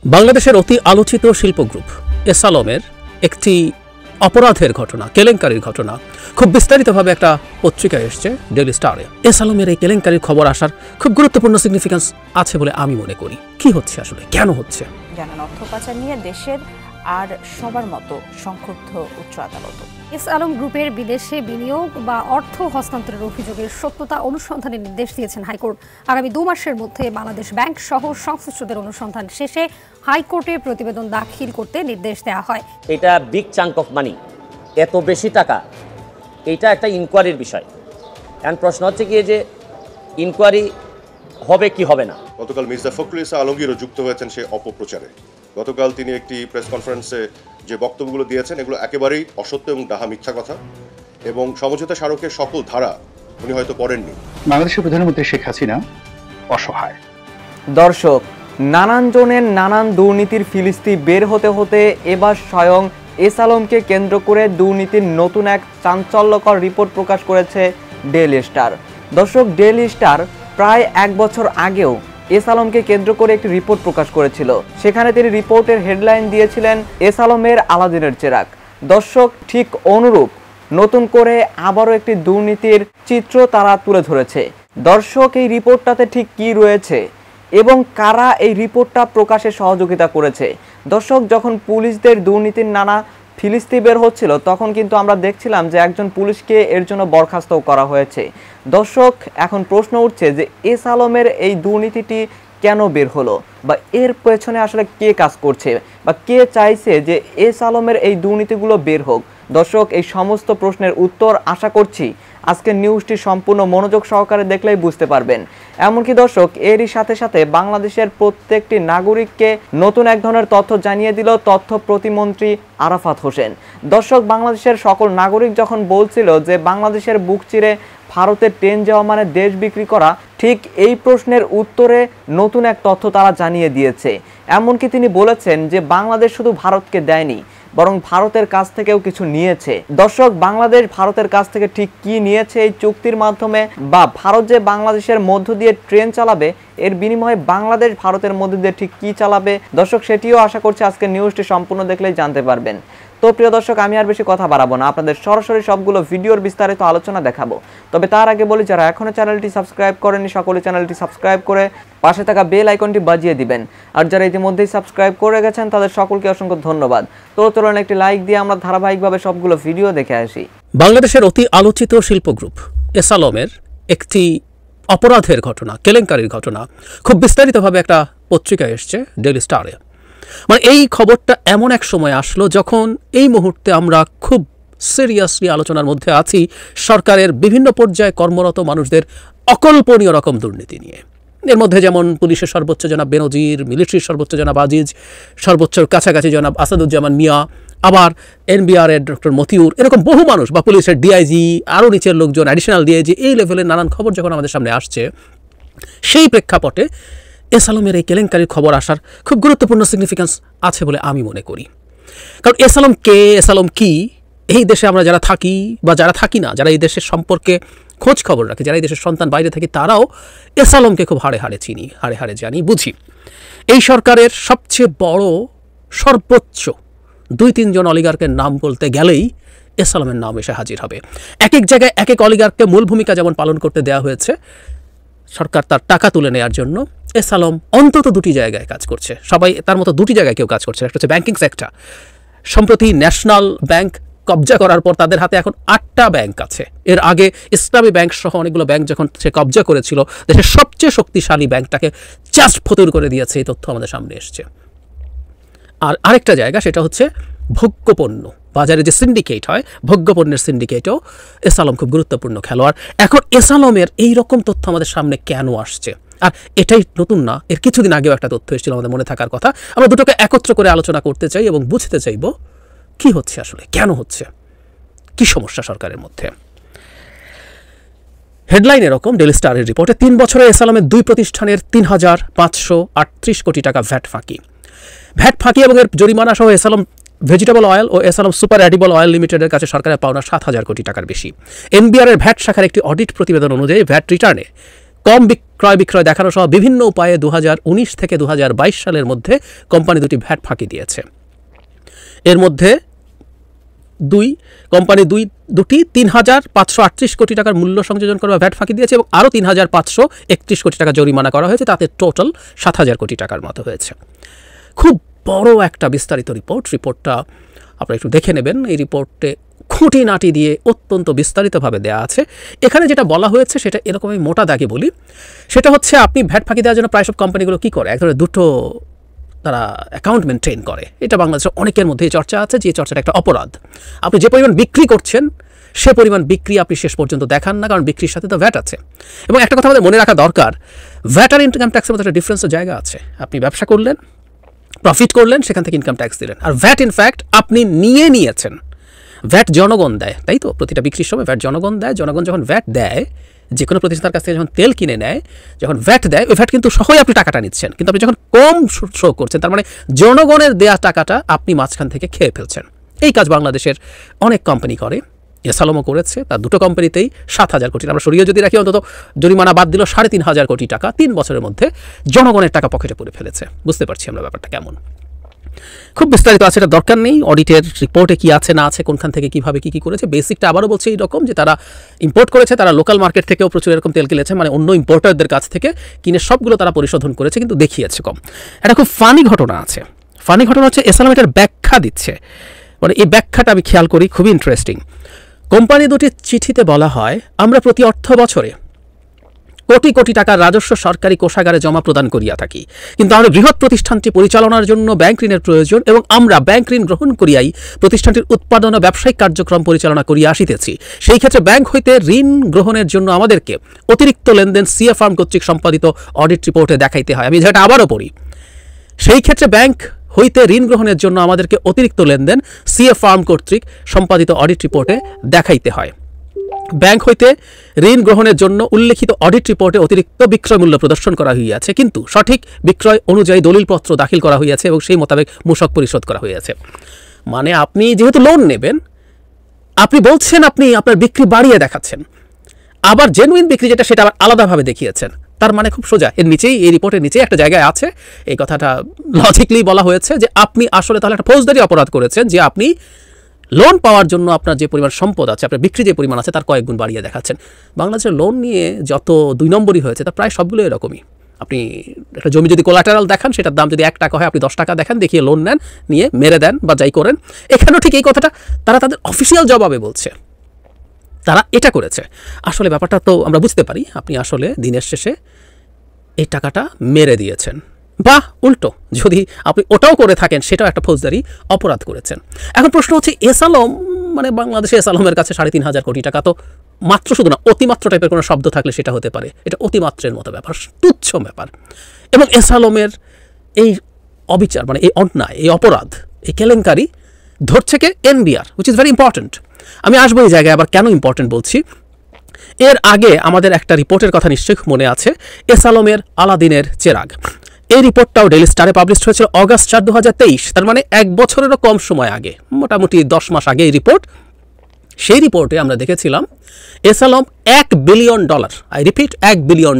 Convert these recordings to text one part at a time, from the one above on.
বাংলাদেশের অতি আলোচিত শিল্প গ্রুপ এস আলমের একটি অপরাধের ঘটনা, কেলেঙ্কারির ঘটনা খুব বিস্তারিতভাবে একটা পত্রিকায় এসছে, ডেইলি স্টারে। এস আলমের এই কেলেঙ্কারির খবর আসার খুব গুরুত্বপূর্ণ সিগনিফিকেন্স আছে বলে আমি মনে করি। কি হচ্ছে আসলে, কেন হচ্ছে? জানান অর্থ পাচার নিয়ে দেশের আর সবার মতো সংক্ষুব্ধ উচ্চ আদালত। এস আলম গ্রুপের বিদেশে বিনিয়োগ বা অর্থ হস্তান্তরের অভিযোগের সত্যতা অনুসন্ধানের নির্দেশ দিয়েছেন হাইকোর্ট। আগামী 2 মাসের মধ্যে বাংলাদেশ ব্যাংক সহ সংশ্লিষ্টদের অনুসন্ধান শেষে হাইকোর্টে প্রতিবেদন দাখিল করতে নির্দেশ দেওয়া হয়। এটা বিগ চাঙ্ক অফ মানি, এত বেশি টাকা, এটা একটা ইনকোয়ারির বিষয়। এখন প্রশ্ন হচ্ছে কি যে ইনকোয়ারি হবে কি হবে না। গতকাল মির্জা ফখরুল ইসলাম আলমগীরও যুক্ত হয়েছেন সে অপপ্রচারে। গতকাল তিনি একটি প্রেস কনফারেন্সে যে বক্তব্যগুলো দিয়েছেন এগুলো একেবারেই অসত্য এবং ডাহা মিথ্যা কথা, এবং সমঝোতা স্মারকের সকল ধারা উনি হয়তো পড়েননি। বাংলাদেশের প্রধানমন্ত্রী শেখ হাসিনা অসহায়। দর্শক, নানান জনের নানান দুর্নীতির ফিলিস্তি বের হতে হতে এবার স্বয়ং এস আলমকে কেন্দ্র করে দুর্নীতির নতুন এক চাঞ্চল্যকর রিপোর্ট প্রকাশ করেছে ডেইলি স্টার। দর্শক, ডেইলি স্টার প্রায় 1 বছর আগেও এস আলমকে কেন্দ্র করে একটি রিপোর্ট প্রকাশ করেছিল। সেখানে তিনি রিপোর্টের হেডলাইন দিয়েছিলেন এস আলমের আলাদিনের চেরাগ। দর্শক, ঠিক অনুরূপ নতুন করে আবারও একটি দুর্নীতির চিত্র তারা তুলে ধরেছে। দর্শক, এই রিপোর্টটাতে ঠিক কি রয়েছে এবং কারা এই রিপোর্টটা প্রকাশে সহযোগিতা করেছে? দর্শক, যখন পুলিশদের দুর্নীতির নানা ফিলিস্তি বের হচ্ছিল তখন কিন্তু আমরা দেখছিলাম যে একজন পুলিশকে এর জন্য বরখাস্ত করা হয়েছে। দর্শক, এখন প্রশ্ন উঠছে যে এস আলমের এই দুর্নীতিটি কেন বের হলো, বা এর পেছনে আসলে কে কাজ করছে, বা কে চাইছে যে এস আলমের এই দুর্নীতিগুলো বের হোক? দর্শক, এই সমস্ত প্রশ্নের উত্তর আশা করছি আজকের নিউজটি সম্পূর্ণ মনোযোগ সহকারে দেখলেই বুঝতে পারবেন। এমনকি দর্শক, এরই সাথে সাথে বাংলাদেশের প্রত্যেকটি নাগরিককে নতুন এক ধরনের তথ্য জানিয়ে দিল তথ্য প্রতিমন্ত্রী আরাফাত হোসেন। দর্শক, বাংলাদেশের সকল নাগরিক যখন বলছিল যে বাংলাদেশের বুক চিরে ভারতে ট্রেন যাওয়া মানে দেশ বিক্রি করা, ঠিক এই প্রশ্নের উত্তরে নতুন এক তথ্য তারা জানিয়ে দিয়েছে। এমনকি তিনি বলেছেন যে বাংলাদেশ শুধু ভারতকে দেয়নি, বরং ভারতের কাছ থেকেও কিছু নিয়েছে। দর্শক, বাংলাদেশ ভারতের কাছ থেকে ঠিক কি নিয়েছে এই চুক্তির মাধ্যমে, বা ভারত যে বাংলাদেশের মধ্য দিয়ে ট্রেন চালাবে এর বিনিময়ে বাংলাদেশ ভারতের মধ্য দিয়ে ঠিক কি চালাবে? দর্শক, সেটিও আশা করছি আজকে নিউজটি সম্পূর্ণ দেখলেই জানতে পারবেন। তো প্রিয় দর্শক, আমি আর বেশি কথা বাড়াবো না, আপনাদের সরাসরি সবগুলো ভিডিওর বিস্তারিত আলোচনা দেখাবো। তবে তার আগে বলি, যারা এখনো চ্যানেলটি সাবস্ক্রাইব করেনি সকলে চ্যানেলটি সাবস্ক্রাইব করে পাশে থাকা বেল আইকনটি বাজিয়ে দিবেন। আর যারা ইতিমধ্যেই সাবস্ক্রাইব করে গেছেন তাদের সকলকে অসংখ্য ধন্যবাদ। তো চলুন একটি লাইক দিয়ে আমরা ধারাবাহিকভাবে সবগুলো ভিডিও দেখে আসি। বাংলাদেশের অতি আলোচিত শিল্প গ্রুপ এস আলমের একটি অপরাধের ঘটনা, কেলেঙ্কারির ঘটনা খুব বিস্তারিতভাবে একটা পত্রিকায় এসছে, ডেইলি স্টারে। মানে এই খবরটা এমন এক সময় আসলো যখন এই মুহূর্তে আমরা খুব সিরিয়াসলি আলোচনার মধ্যে আছি সরকারের বিভিন্ন পর্যায়ে কর্মরত মানুষদের অকল্পনীয় রকম দুর্নীতি নিয়ে। এর মধ্যে যেমন পুলিশের সর্বোচ্চ জনাব বেনজির, মিলিটারির সর্বোচ্চ জনাব আজিজ, সর্বোচ্চ কাছাকাছি জনাব আসাদুজ্জামান মিয়া, আবার এনবিআরের ডক্টর মতিউর, এরকম বহু মানুষ, বা পুলিশের ডিআইজি, আরও নিচের লোকজন, অ্যাডিশনাল ডিআইজি, এই লেভেলের নানান খবর যখন আমাদের সামনে আসছে, সেই প্রেক্ষাপটে এস আলমের এই কেলেঙ্কারির খবর আসার খুব গুরুত্বপূর্ণ সিগনিফিকেন্স আছে বলে আমি মনে করি। কারণ এস আলম কে, এস আলম কি, এই দেশে আমরা যারা থাকি বা যারা থাকি না, যারা এই দেশের সম্পর্কে খোঁজ খবর রাখি, যারা এই দেশের সন্তান বাইরে থাকি, তারাও এস আলমকে খুব হাড়ে হাড়ে চিনি, হাড়ে হাড়ে জানি, বুঝি। এই সরকারের সবচেয়ে বড় সর্বোচ্চ 2-3 জন অলিগার্কের নাম বলতে গেলেই এস আলমের নাম এসে হাজির হবে। এক এক জায়গায় এক এক অলিগার্ককে মূল ভূমিকা যেমন পালন করতে দেওয়া হয়েছে সরকার তার টাকা তুলে নেওয়ার জন্য, এস আলম অন্তত 2টি জায়গায় কাজ করছে। সবাই তার মতো 2টি জায়গায় কেউ কাজ করছে। একটা হচ্ছে ব্যাংকিং সেক্টর। সম্প্রতি ন্যাশনাল ব্যাংক কবজা করার পর তাদের হাতে এখন 8টা ব্যাংক আছে। এর আগে ইসলামী ব্যাংক সহ অনেকগুলো ব্যাংক যখন সে কবজা করেছিল, দেশের সবচেয়ে শক্তিশালী ব্যাংকটাকে জাস্ট ফতুর করে দিয়েছে। এই তথ্য আমাদের সামনে এসছে। আর আরেকটা জায়গা, সেটা হচ্ছে ভোগ্যপণ্য বাজারে যে সিন্ডিকেট হয়, ভোগ্যপণ্যের সিন্ডিকেটও এস আলম খুব গুরুত্বপূর্ণ খেলোয়াড়। এখন এস আলমের এই রকম তথ্য আমাদের সামনে কেন আসছে? আর এটাই নতুন না, এর কিছুদিন আগেও একটা তথ্য এসেছিল আমাদের মনে থাকার কথা। আমরা দুটোকে একত্র করে আলোচনা করতে চাই এবং বুঝতে চাইব কি হচ্ছে আসলে, কেন হচ্ছে, কি সমস্যা সরকারের মধ্যে। হেডলাইন এরকম, ডেইলি স্টারের রিপোর্টে 3 বছরে এস আলমের 2 প্রতিষ্ঠানের 3,538 কোটি টাকা ভ্যাট ফাঁকি এবং এর জরিমানা সহ এস আলম ভেজিটেবল অয়েল ও S Alam super edible oil লিমিটেডের কাছে সরকারের পাওনা 7,000 কোটি টাকার বেশি। এনবিআরের ভ্যাট শাখার একটি অডিট প্রতিবেদন অনুযায়ী ভ্যাট রিটার্নে কম ক্রয় বিক্রয় দেখানো সহ বিভিন্ন উপায়ে 2019 থেকে 2022 সালের মধ্যে কোম্পানি দুটি ভ্যাট ফাঁকি দিয়েছে। এর মধ্যে কোম্পানি দুটি 3,538 কোটি টাকার মূল্য সংযোজন করে ভ্যাট ফাঁকি দিয়েছে এবং আরও 3,531 কোটি টাকা জরিমানা করা হয়েছে, তাতে টোটাল 7,000 কোটি টাকার মতো হয়েছে। খুব বড় একটা বিস্তারিত রিপোর্টটা আপনারা একটু দেখে নেবেন। এই রিপোর্টে খুঁটিনাটি দিয়ে অত্যন্ত বিস্তারিতভাবে দেওয়া আছে। এখানে যেটা বলা হয়েছে সেটা এরকমই মোটা দাগে বলি, সেটা হচ্ছে আপনি ভ্যাট ফাঁকি দেওয়ার জন্য প্রায় সব কোম্পানিগুলো কী করে, এক ধরনের দুটো তারা অ্যাকাউন্ট মেনটেন করে। এটা বাংলাদেশের অনেকের মধ্যেই চর্চা আছে যে চর্চাটা একটা অপরাধ। আপনি যে পরিমাণ বিক্রি করছেন সে পরিমাণ বিক্রি আপনি শেষ পর্যন্ত দেখান না, কারণ বিক্রির সাথে তো ভ্যাট আছে। এবং একটা কথা আমাদের মনে রাখা দরকার, ভ্যাট আর ইনকাম ট্যাক্সের মধ্যে একটা ডিফারেন্সের জায়গা আছে। আপনি ব্যবসা করলেন, প্রফিট করলেন, সেখান থেকে ইনকাম ট্যাক্স দিলেন। আর ভ্যাট ইনফ্যাক্ট আপনি নিয়েছেন, ভ্যাট জনগণ দেয়, তাই তো? প্রতিটা বিক্রির সময় ভ্যাট জনগণ দেয়। জনগণ যখন ভ্যাট দেয়, যে কোনো প্রতিষ্ঠানের কাছ থেকে যখন তেল কিনে নেয়, যখন ভ্যাট দেয়, ওই ভ্যাট কিন্তু সহই আপনি টাকাটা নিচ্ছেন। কিন্তু আপনি যখন কম শো করছেন, তার মানে জনগণের দেয়া টাকাটা আপনি মাঝখান থেকে খেয়ে ফেলছেন। এই কাজ বাংলাদেশের অনেক কোম্পানি করে, এসালমও করেছে। তার দুটো কোম্পানিতেই 7,000 কোটি, আমরা সরিয়ে যদি রাখি অন্তত জরিমানা বাদ দিল 3,500 কোটি টাকা 3 বছরের মধ্যে জনগণের টাকা পকেটে পুরে ফেলেছে। বুঝতে পারছি আমরা ব্যাপারটা কেমন। খুব বিস্তারিত আছে, এটা দরকার নেই। অডিটের রিপোর্টে কি আছে না আছে, কোনখান থেকে কীভাবে কী করেছে, বেসিকটা আবারও বলছে এইরকম যে তারা ইম্পোর্ট করেছে, তারা লোকাল মার্কেট থেকেও প্রচুর এরকম তেল কিনেছে, মানে অন্য ইম্পোর্টারদের কাছ থেকে কিনে সবগুলো তারা পরিশোধন করেছে, কিন্তু দেখিয়েছে কম। একটা খুব ফানি ঘটনা আছে। ফানি ঘটনা হচ্ছে এসালম এটার ব্যাখ্যা দিচ্ছে, মানে এই ব্যাখ্যাটা আমি খেয়াল করি, খুবই ইন্টারেস্টিং। কোম্পানি দুটির চিঠিতে বলা হয়, আমরা প্রতি অর্থ বছরে কোটি কোটি টাকার রাজস্ব সরকারি কোষাগারে জমা প্রদান করিয়া থাকি, কিন্তু আমাদের বৃহৎ প্রতিষ্ঠানটি পরিচালনার জন্য ব্যাংক ঋণের প্রয়োজন এবং আমরা ব্যাংক ঋণ গ্রহণ করিয়াই প্রতিষ্ঠানটির উৎপাদন ও ব্যবসায়িক কার্যক্রম পরিচালনা করিয়া আসিতেছি। সেই ক্ষেত্রে ব্যাংক হইতে ঋণ গ্রহণের জন্য আমাদেরকে অতিরিক্ত লেনদেন সিএ ফার্ম কর্তৃক সম্পাদিত অডিট রিপোর্টে দেখাইতে হয়। আমি যেটা আবারও পড়ি, সেই ক্ষেত্রে ব্যাংক হইতে ঋণ গ্রহণের জন্য আমাদেরকে অতিরিক্ত লেনদেন সিএ ফার্ম কর্তৃক সম্পাদিত অডিট রিপোর্টে দেখাইতে হয়। ব্যাংক হইতে ঋণ গ্রহণের জন্য উল্লেখিত অডিট রিপোর্টে অতিরিক্ত বিক্রয় মূল্য প্রদর্শন করা হইয়াছে, কিন্তু সঠিক বিক্রয় অনুযায়ী দলিলপত্র দাখিল করা হইয়াছে এবং সেই মোতাবেক মূসক পরিশোধ করা হইয়াছে। মানে আপনি যেহেতু লোন নেবেন, আপনি বলছেন আপনি আপনার বিক্রি বাড়িয়ে দেখাচ্ছেন, আবার জেনুইন বিক্রি যেটা সেটা আবার আলাদাভাবে দেখিয়েছেন। তার মানে খুব সোজা, এর নিচেই, এই রিপোর্টের নিচেই একটা জায়গায় আছে, এই কথাটা লজিক্যালি বলা হয়েছে যে আপনি আসলে তাহলে একটা ফৌজদারি অপরাধ করেছেন, যে আপনি লোন পাওয়ার জন্য আপনার যে পরিমাণ সম্পদ আছে, আপনার বিক্রি যে পরিমাণ আছে, তার কয়েক গুণ বাড়িয়ে দেখাচ্ছেন। বাংলাদেশের লোন নিয়ে যত 2 নম্বরই হয়েছে, তা প্রায় সবগুলো এরকমই। আপনি একটা জমি যদি কোলাটারাল দেখান, সেটার দাম যদি 1 টাকা হয়, আপনি 10 টাকা দেখান, দেখিয়ে লোন নেন, নিয়ে মেরে দেন বা যাই করেন। এখানেও ঠিক এই কথাটা তারা তাদের অফিসিয়াল জবাবে বলছে, তারা এটা করেছে। আসলে ব্যাপারটা তো আমরা বুঝতে পারি, আপনি আসলে দিনের শেষে এই টাকাটা মেরে দিয়েছেন, বা উল্টো যদি আপনি ওটাও করে থাকেন, সেটাও একটা ফৌজদারি অপরাধ করেছেন। এখন প্রশ্ন হচ্ছে, এসালম মানে বাংলাদেশে এসালমের কাছে 3,500 কোটি টাকা তো মাত্র, শুধু না অতিমাত্র টাইপের কোনো শব্দ থাকলে সেটা হতে পারে, এটা অতিমাত্রের মতো ব্যাপার, তুচ্ছ ব্যাপার। এবং এসালমের এই অবিচার, মানে এই অন্যায়, এই অপরাধ, এই কেলেঙ্কারি ধরছে কে? NBR, which is very important. আমি আসবো এই জায়গায়, আবার কেন ইম্পর্টেন্ট বলছি। এর আগে আমাদের একটা রিপোর্টের কথা নিশ্চয়ই মনে আছে, এসালমের আলাদিনের চেরাগ। এই রিপোর্টটাও ডেইলি স্টারে পাবলিশ হয়েছিল অগাস্ট 4, 2023, তার মানে 1 বছরেরও কম সময় আগে, মোটামুটি 10 মাস আগে এই রিপোর্ট। সেই রিপোর্টে আমরা দেখেছিলাম এসালম $1 বিলিয়ন, আই রিপিট $1 বিলিয়ন,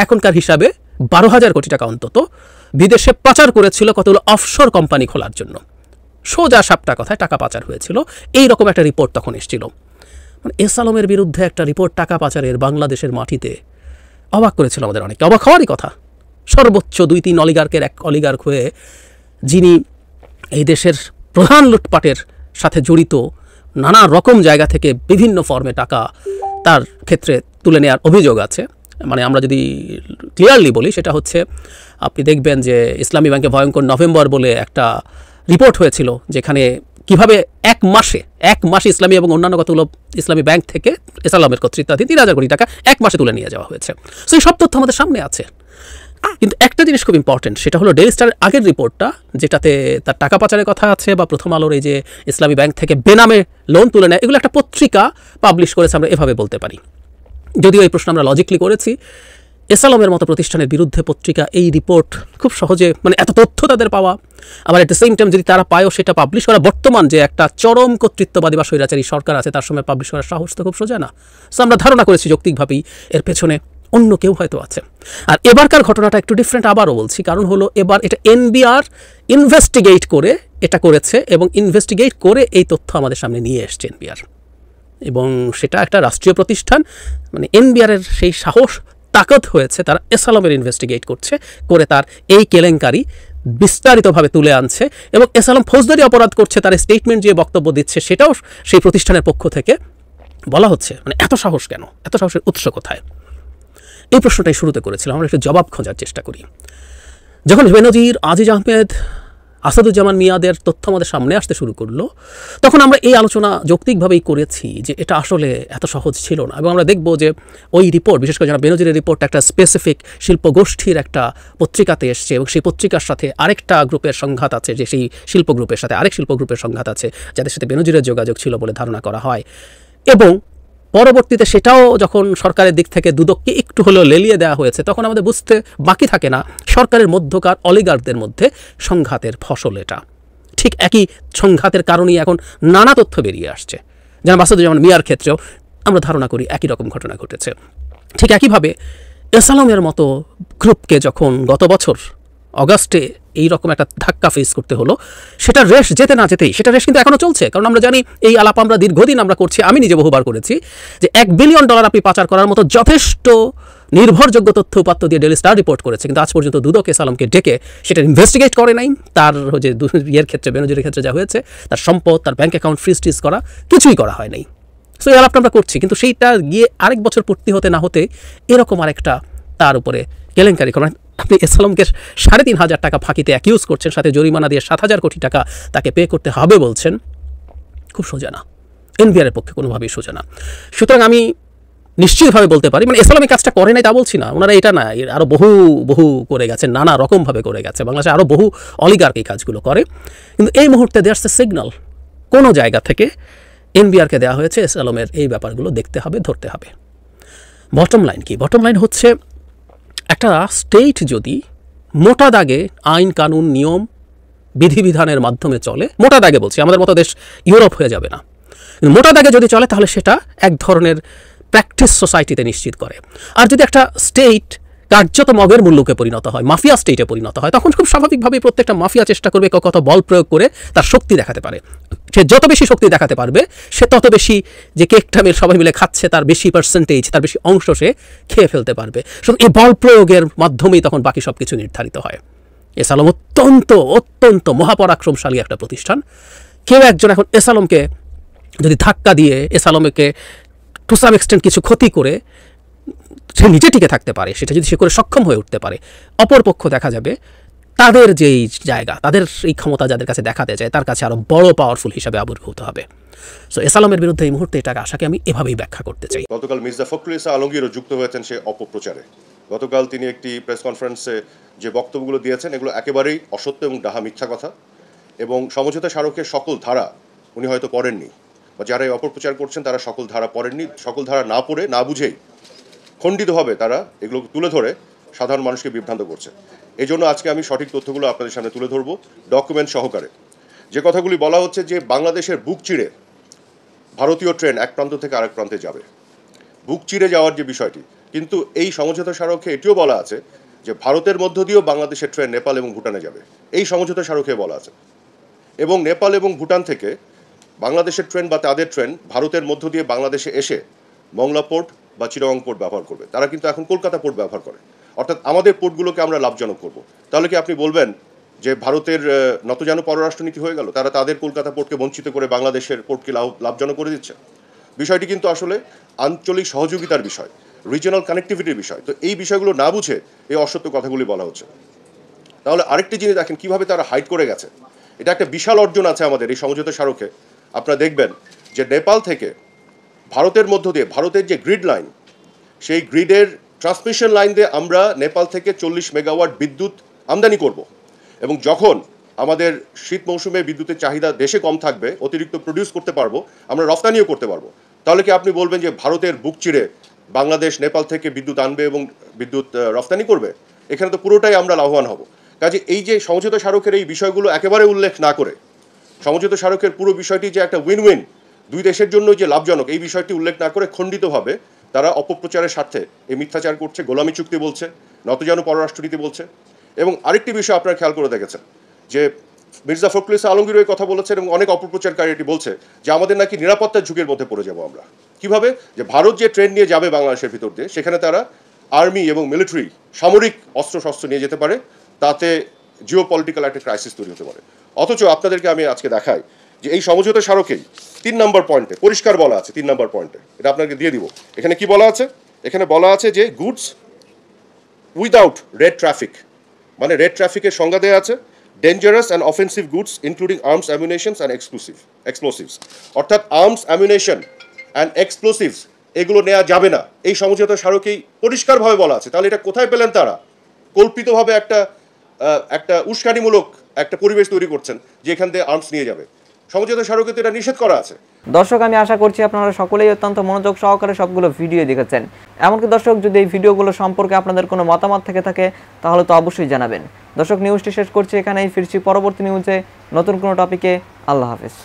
এখনকার হিসাবে 12,000 কোটি টাকা অন্তত বিদেশে পাচার করেছিল কতগুলো অফশোর কোম্পানি খোলার জন্য। সোজা সাপটা কথায় টাকা পাচার হয়েছিল, এইরকম একটা রিপোর্ট তখন এসেছিল। মানে এসালমের বিরুদ্ধে একটা রিপোর্ট টাকা পাচারের বাংলাদেশের মাটিতে অবাক করেছিল আমাদের অনেকে, অবাক হওয়ারই কথা। সর্বোচ্চ 2-3 অলিগার্কের এক অলিগার্ক হয়ে, যিনি এই দেশের প্রধান লুটপাটের সাথে জড়িত, নানা রকম জায়গা থেকে বিভিন্ন ফর্মে টাকা তার ক্ষেত্রে তুলে নেওয়ার অভিযোগ আছে। মানে আমরা যদি ক্লিয়ারলি বলি, সেটা হচ্ছে, আপনি দেখবেন যে ইসলামী ব্যাংকে ভয়ঙ্কর নভেম্বর বলে একটা রিপোর্ট হয়েছিল, যেখানে কিভাবে এক মাসে ইসলামী এবং অন্যান্য কতগুলো ইসলামী ব্যাংক থেকে এসালমের কর্তৃত্বাধীন 3,000 কোটি টাকা 1 মাসে তুলে নিয়ে যাওয়া হয়েছে। সো এই সব তথ্য আমাদের সামনে আছে। কিন্তু একটা জিনিস খুব ইম্পর্টেন্ট, সেটা হলো ডেইলি স্টারের আগের রিপোর্টটা, যেটাতে তার টাকা পাচারের কথা আছে, বা প্রথম আলোর এই যে ইসলামী ব্যাংক থেকে বেনামে লোন তুলে নেয়, এগুলো একটা পত্রিকা পাবলিশ করেছে, আমরা এভাবে বলতে পারি। যদিও এই প্রশ্ন আমরা লজিক্যালি করেছি, এসালমের মতো প্রতিষ্ঠানের বিরুদ্ধে পত্রিকা এই রিপোর্ট খুব সহজে, মানে এত তথ্য তাদের পাওয়া, আবার এট দ্য সেম টাইম যদি তারা পায়ও সেটা পাবলিশ করা, বর্তমান যে একটা চরম কর্তৃত্ববাদী বা স্বৈরাচারী সরকার আছে তার সময় পাবলিশ করার সাহস তো খুব সোজা না। সো আমরা ধারণা করেছি যৌক্তিকভাবেই এর পেছনে অন্য কেউ হয়তো আছে। আর এবারকার ঘটনাটা একটু ডিফারেন্ট, আবারও বলছি, কারণ হলো এবার এটা এনবিআর ইনভেস্টিগেট করে এটা করেছে এবং ইনভেস্টিগেট করে এই তথ্য আমাদের সামনে নিয়ে এসছে এনবিআর, এবং সেটা একটা রাষ্ট্রীয় প্রতিষ্ঠান, মানে এনবিআরের সেই সাহস তাকত হয়েছে, তারা এস আলমের ইনভেস্টিগেট করছে, করে তার এই কেলেঙ্কারি বিস্তারিতভাবে তুলে আনছে এবং এস আলম ফৌজদারি অপরাধ করছে, তার স্টেটমেন্ট যে বক্তব্য দিচ্ছে সেটাও সেই প্রতিষ্ঠানের পক্ষ থেকে বলা হচ্ছে। মানে এত সাহস কেন, এত সাহসের উৎস কোথায়? এই প্রশ্নটাই শুরুতে করেছিলাম, আমরা একটু জবাব খোঁজার চেষ্টা করি। যখন বেনজির, আজিজ আহমেদ, আসাদুজ্জামান মিয়াদের তথ্য আমাদের সামনে আসতে শুরু করলো, তখন আমরা এই আলোচনা যৌক্তিকভাবেই করেছি যে এটা আসলে এত সহজ ছিল না। এবং আমরা দেখব যে ওই রিপোর্ট, বিশেষ করে যারা বেনজিরের রিপোর্ট একটা স্পেসিফিক শিল্পগোষ্ঠীর একটা পত্রিকাতে এসছে এবং সেই পত্রিকার সাথে আরেকটা গ্রুপের সংঘাত আছে, যে সেই শিল্প গ্রুপের সাথে আরেক শিল্প গ্রুপের সংঘাত আছে যাদের সাথে বেনজিরের যোগাযোগ ছিল বলে ধারণা করা হয়। এবং পরবর্তীতে সেটাও যখন সরকারের দিক থেকে দুদককে একটু হলেও লেলিয়ে দেওয়া হয়েছে, তখন আমাদের বুঝতে বাকি থাকে না সরকারের মধ্যকার অলিগার্কদের মধ্যে সংঘাতের ফসল এটা। ঠিক একই সংঘাতের কারণেই এখন নানা তথ্য বেরিয়ে আসছে, যেমন আসাদুজ্জামান মিয়ার ক্ষেত্রেও আমরা ধারণা করি একই রকম ঘটনা ঘটেছে। ঠিক একইভাবে এস আলমের মতো গ্রুপকে যখন গত বছর অগাস্টে এইরকম একটা ধাক্কা ফেস করতে হলো, সেটা রেশ যেতে না যেতেই, সেটা রেশ কিন্তু এখনও চলছে। কারণ আমরা জানি এই আলাপ আমরা দীর্ঘদিন আমরা করছি, আমি নিজে বহুবার করেছি, যে $1 বিলিয়ন আপনি পাচার করার মতো যথেষ্ট নির্ভরযোগ্য তথ্য উপাত্ত দিয়ে ডেইলি স্টার রিপোর্ট করেছে, কিন্তু আজ পর্যন্ত দুদক এস আলমকে ডেকে সেটা ইনভেস্টিগেট করে নাই। তার যে ইয়ের ক্ষেত্রে, বেনজিরের ক্ষেত্রে যা হয়েছে, তার সম্পদ, তার ব্যাঙ্ক অ্যাকাউন্ট ফ্রিজ করা, কিছুই করা হয় নাই। সো এই আলাপটা আমরা করছি, কিন্তু সেইটা গিয়ে আরেক বছর পূর্তি হতে না হতে এরকম আরেকটা তার উপরে কেলেঙ্কারি করেন। আপনি এস আলমকে 3,500 টাকা ফাঁকিতে অ্যাকিউজ করছেন, সাথে জরিমানা দিয়ে 7,000 কোটি টাকা তাকে পে করতে হবে বলছেন, খুব সোজা না, এনবিআরের পক্ষে কোনোভাবেই সোজা না। সুতরাং আমি নিশ্চিতভাবে বলতে পারি, মানে এস আলম এই কাজটা করে নাই তা বলছি না, ওনারা এটা না, আরও বহু করে গেছে, নানা রকমভাবে করে গেছে, বাংলাদেশে আরও বহু অলিগার্ক এই কাজগুলো করে। কিন্তু এই মুহূর্তে দেয়ার্স এ সিগন্যাল, কোনো জায়গা থেকে এনবিআরকে দেওয়া হয়েছে এস আলমের এই ব্যাপারগুলো দেখতে হবে, ধরতে হবে। বটম লাইন কি? বটম লাইন হচ্ছে, একটা স্টেট যদি মোটা দাগে আইন কানুন নিয়ম বিধিবিধানের মাধ্যমে চলে, মোটা দাগে বলছি, আমাদের মতো দেশ ইউরোপ হয়ে যাবে না, মোটা দাগে যদি চলে তাহলে সেটা এক ধরনের প্র্যাকটিস সোসাইটিতে নিশ্চিত করে। আর যদি একটা স্টেট কার্যত মগের মুল্লুকে পরিণত হয়, মাফিয়া স্টেটে পরিণত হয়, তখন খুব স্বাভাবিকভাবেই প্রত্যেকটা মাফিয়া চেষ্টা করবে কত বল প্রয়োগ করে তার শক্তি দেখাতে পারে। সে যত বেশি শক্তি দেখাতে পারবে, সে তত বেশি যে কেকটা সবাই মিলে খাচ্ছে তার বেশি পার্সেন্টেজ, তার বেশি অংশ সে খেয়ে ফেলতে পারবে। শুধু এই বল প্রয়োগের মাধ্যমেই তখন বাকি সব কিছু নির্ধারিত হয়। এস আলম অত্যন্ত মহাপরাক্রমশালী একটা প্রতিষ্ঠান। কেউ একজন এখন এস আলমকে যদি ধাক্কা দিয়ে এস আলমকে টু সাম এক্সটেন্ট কিছু ক্ষতি করে সে নিজে টিকে থাকতে পারে, সেটা যদি সে করে সক্ষম হয়ে উঠতে পারে, অপরপক্ষ দেখা যাবে তাদের যেই জায়গা, তাদের এই ক্ষমতা যাদের কাছে দেখাতে যায়, তার কাছে আরও বড় পাওয়ারফুল হিসাবে আবির্ভূত হবে। সো এস আলমের বিরুদ্ধে এই মুহূর্তে এটাকে আশাকে আমি এভাবেই ব্যাখ্যা করতে চাই। গতকাল মির্জা ফখরুল ইসলাম আলমগীরও যুক্ত হয়েছেন সে অপপ্রচারে। গতকাল তিনি একটি প্রেস কনফারেন্সে যে বক্তব্যগুলো দিয়েছেন, এগুলো একেবারেই অসত্য এবং ডাহা মিথ্যা কথা, এবং সমঝোতা স্মারকের সকল ধারা উনি হয়তো পড়েননি, বা যারা এই অপপ্রচার করছেন তারা সকল ধারা পড়েননি। সকল ধারা না পড়ে, না বুঝেই খণ্ডিতভাবে তারা এগুলো তুলে ধরে সাধারণ মানুষকে বিভ্রান্ত করছে। এই জন্য আজকে আমি সঠিক তথ্যগুলো আপনাদের সামনে তুলে ধরবো ডকুমেন্ট সহকারে। যে কথাগুলি বলা হচ্ছে যে বাংলাদেশের বুক চিরে ভারতীয় ট্রেন এক প্রান্ত থেকে আরেক প্রান্তে যাবে, বুক চিরে যাওয়ার যে বিষয়টি, কিন্তু এই সমঝোতা স্মারকে এটিও বলা আছে যে ভারতের মধ্য দিয়েও বাংলাদেশের ট্রেন নেপাল এবং ভুটানে যাবে, এই সমঝোতা স্মারকে বলা আছে। এবং নেপাল এবং ভুটান থেকে বাংলাদেশের ট্রেন বা তাদের ট্রেন ভারতের মধ্য দিয়ে বাংলাদেশে এসে মংলা পোর্ট বা চিটাগং পোর্ট ব্যবহার করবে। তারা কিন্তু এখন কলকাতা পোর্ট ব্যবহার করে, অর্থাৎ আমাদের পোর্টগুলোকে আমরা লাভজনক করব। তাহলে কি আপনি বলবেন যে ভারতের নতজানু পররাষ্ট্রনীতি হয়ে গেল, তারা তাদের কলকাতা পোর্টকে বঞ্চিত করে বাংলাদেশের পোর্টকে লাভজনক করে দিচ্ছে? বিষয়টি কিন্তু আসলে আঞ্চলিক সহযোগিতার বিষয়, রিজিওনাল কানেক্টিভিটির বিষয়। তো এই বিষয়গুলো না বুঝে এই অসত্য কথাগুলি বলা হচ্ছে। তাহলে আরেকটি জিনিস দেখেন কীভাবে তারা হাইড করে গেছে। এটা একটা বিশাল অর্জন আছে আমাদের এই সমঝোতা স্মারকে। আপনারা দেখবেন যে নেপাল থেকে ভারতের মধ্য দিয়ে, ভারতের যে গ্রিড লাইন, সেই গ্রিডের ট্রান্সমিশন লাইন দিয়ে আমরা নেপাল থেকে 40 মেগাওয়াট বিদ্যুৎ আমদানি করব। এবং যখন আমাদের শীত মৌসুমে বিদ্যুতের চাহিদা দেশে কম থাকবে, অতিরিক্ত প্রডিউস করতে পারবো, আমরা রফতানিও করতে পারবো। তাহলে কি আপনি বলবেন যে ভারতের বুক চিরে বাংলাদেশ নেপাল থেকে বিদ্যুৎ আনবে এবং বিদ্যুৎ রফতানি করবে? এখানে তো পুরোটাই আমরা লাভবান হব। কাজে এই যে সমঝোতা স্মারকের এই বিষয়গুলো একেবারে উল্লেখ না করে, সমঝোতা স্মারকের পুরো বিষয়টি যে একটা উইন উইন, দুই দেশের জন্য যে লাভজনক, এই বিষয়টি উল্লেখ না করে খণ্ডিতভাবে তারা অপপ্রচারের স্বার্থে এই মিথ্যাচার করছে, গোলামি চুক্তি বলছে, নতজানু পররাষ্ট্রনীতি বলছে। এবং আরেকটি বিষয় আপনারা খেয়াল করে দেখেছেন যে মির্জা ফখরুল ইসলাম আলমগীর এই কথা বলেছেন এবং অনেক অপপ্রচারকারী এটি বলছে যে আমাদের নাকি নিরাপত্তার ঝুঁকির মধ্যে পড়ে যাব আমরা। কিভাবে? যে ভারত যে ট্রেন নিয়ে যাবে বাংলাদেশের ভিতর দিয়ে, সেখানে তারা আর্মি এবং মিলিটারি সামরিক অস্ত্রশস্ত্র নিয়ে যেতে পারে, তাতে জিও পলিটিক্যাল একটা ক্রাইসিস তৈরি হতে পারে। অথচ আপনাদেরকে আমি আজকে দেখাই যে এই সমঝোতা স্মারকেই 3 নম্বর পয়েন্টে পরিষ্কার বলা আছে, 3 নম্বর পয়েন্টে, এটা আপনাকে দিয়ে দিব। এখানে কি বলা আছে? এখানে বলা আছে যে গুডস উইদাউট রেড ট্রাফিক, মানে রেড ট্রাফিকের সংজ্ঞা দেওয়া আছে, dangerous and offensive goods including arms ammunitions and explosives, অর্থাৎ আর্মস অ্যামিউনেশন অ্যান্ড এক্সপ্লোসিভস এগুলো নেওয়া যাবে না, এই সমঝোতা স্মারকেই পরিষ্কারভাবে বলা আছে। তাহলে এটা কোথায় পেলেন তারা? কল্পিতভাবে একটা উস্কানিমূলক একটা পরিবেশ তৈরি করছেন যে এখান থেকে আর্মস নিয়ে যাবে। সমঝোতা স্মারকে তো এটা নিষেধ করা আছে। দর্শক, আমি আশা করছি আপনারা সকলেই অত্যন্ত মনোযোগ সহকারে সবগুলো ভিডিও দেখেছেন। এমনকি দর্শক, যদি এই ভিডিওগুলো সম্পর্কে আপনাদের কোনো মতামত থেকে থাকে তাহলে তো অবশ্যই জানাবেন। দর্শক, নিউজটি শেষ করছি এখানেই, ফিরছি পরবর্তী নিউজে নতুন কোনো টপিকে। আল্লাহ হাফেজ।